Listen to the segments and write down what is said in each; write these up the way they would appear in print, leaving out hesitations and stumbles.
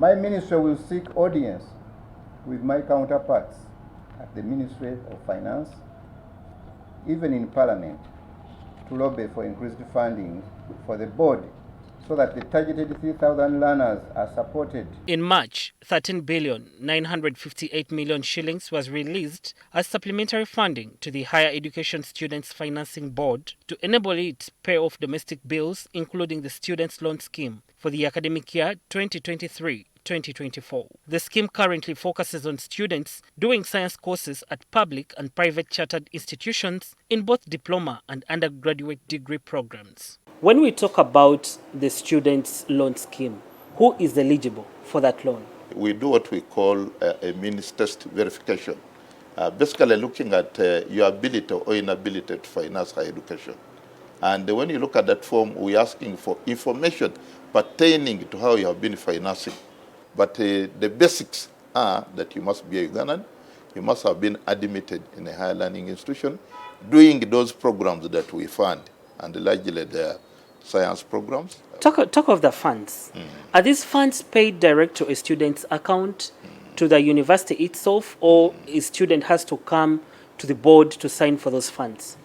My ministry will seek audience with my counterparts at the Ministry of Finance, even in Parliament, to lobby for increased funding for the board so that the targeted 3,000 learners are supported. In March, 13,958 million shillings was released as supplementary funding to the Higher Education Students Financing Board to enable it pay off domestic bills, including the Students' Loan Scheme for the academic year 2023-2024. The scheme currently focuses on students doing science courses at public and private chartered institutions in both diploma and undergraduate degree programs. When we talk about the Students' Loan Scheme, who is eligible for that loan? We do what we call a means test verification, basically looking at your ability or inability to finance higher education. And when you look at that form, we're asking for information pertaining to how you have been financing. But the basics are that you must be a Ugandan, you must have been admitted in a higher learning institution, doing those programs that we fund, and largely the science programs. Talk of the funds. Are these funds paid direct to a student's account, to the university itself, or a student has to come to the board to sign for those funds?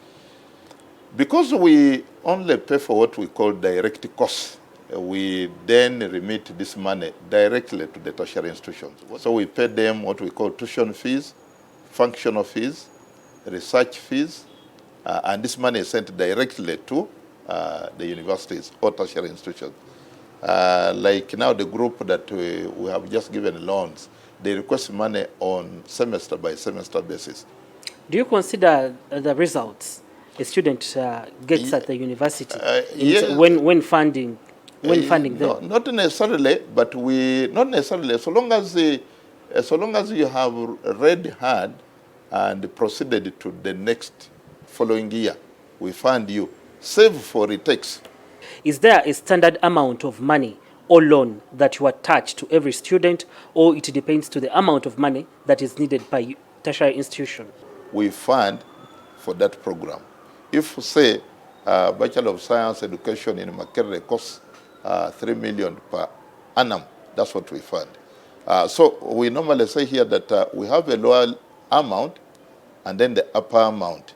Because we only pay for what we call direct costs, we then remit this money directly to the tertiary institutions. So we pay them what we call tuition fees, functional fees, research fees, and this money is sent directly to the universities or tertiary institutions. Like now the group that we have just given loans, they request money on semester by semester basis. Do you consider the results a student gets at the university yes. when funding them? No, not necessarily, but not necessarily. So long as you have read hard and proceeded to the next following year, we fund you. Save for retakes. Is there a standard amount of money or loan that you attach to every student, or it depends to the amount of money that is needed by tertiary institution? We fund for that program. If, say, Bachelor of Science education in Makerere costs 3 million per annum, that's what we fund. So we normally say here that we have a lower amount and then the upper amount.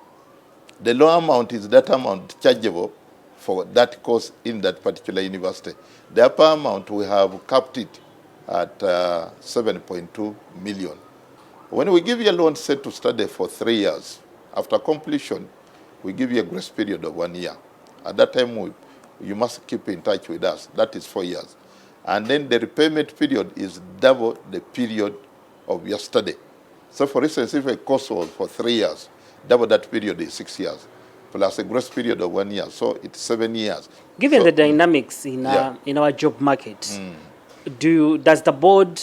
The lower amount is that amount chargeable for that course in that particular university. The upper amount, we have capped it at 7.2 million. When we give you a loan set to study for 3 years, after completion, we give you a grace period of 1 year. At that time, you must keep in touch with us. That is 4 years. And then the repayment period is double the period of your study. So for instance, if a course was for 3 years, double that period is 6 years, plus a grace period of 1 year, so it's 7 years. Given the dynamics in our job market, does the board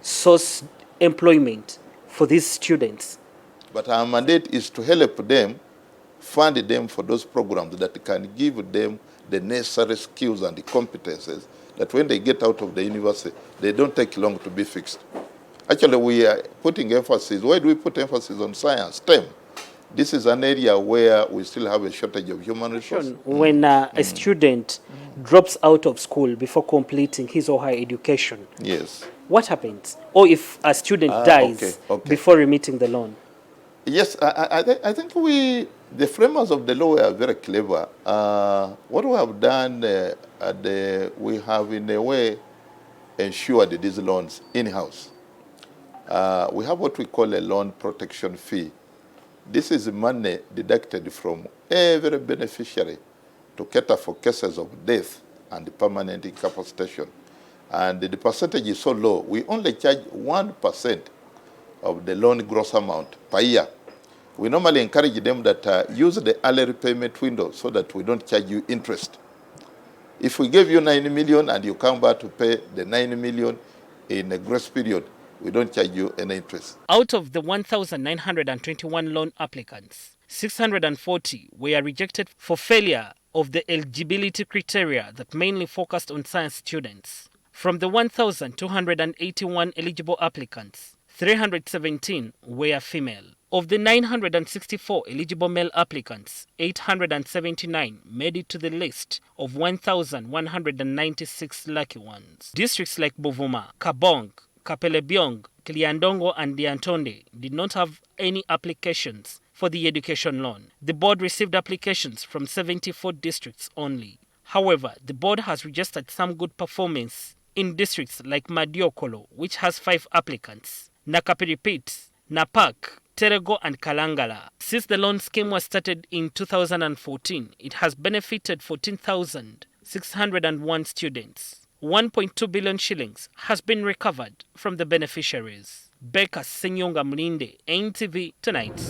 source employment for these students? But our mandate is to help them, fund them for those programs that can give them the necessary skills and the competences that when they get out of the university, they don't take long to be fixed. Actually, we are putting emphasis. Why do we put emphasis on science, STEM? This is an area where we still have a shortage of human resources. When a student drops out of school before completing his or her education, yes, what happens? Or if a student dies before remitting the loan? Yes, I think the framers of the law were very clever. What we have done, we have in a way ensured these loans in-house. We have what we call a loan protection fee. This is money deducted from every beneficiary to cater for cases of death and permanent incapacitation. And the percentage is so low, we only charge 1% of the loan gross amount per year. We normally encourage them that use the early repayment window so that we don't charge you interest. If we give you 9 million and you come back to pay the 9 million in a grace period, we don't charge you any interest. Out of the 1,921 loan applicants, 640 were rejected for failure of the eligibility criteria that mainly focused on science students. From the 1,281 eligible applicants, 317 were female. Of the 964 eligible male applicants, 879 made it to the list of 1,196 lucky ones. Districts like Buvuma, Kabong, Kapelebyong, Kiliandongo and Diantonde did not have any applications for the education loan. The board received applications from 74 districts only. However, the board has registered some good performance in districts like Madiokolo, which has 5 applicants, Nakapiripit, Napak, Terego and Kalangala. Since the loan scheme was started in 2014, it has benefited 14,601 students. 1.2 billion shillings has been recovered from the beneficiaries. Becca Senyonga Mlinde, NTV Tonight.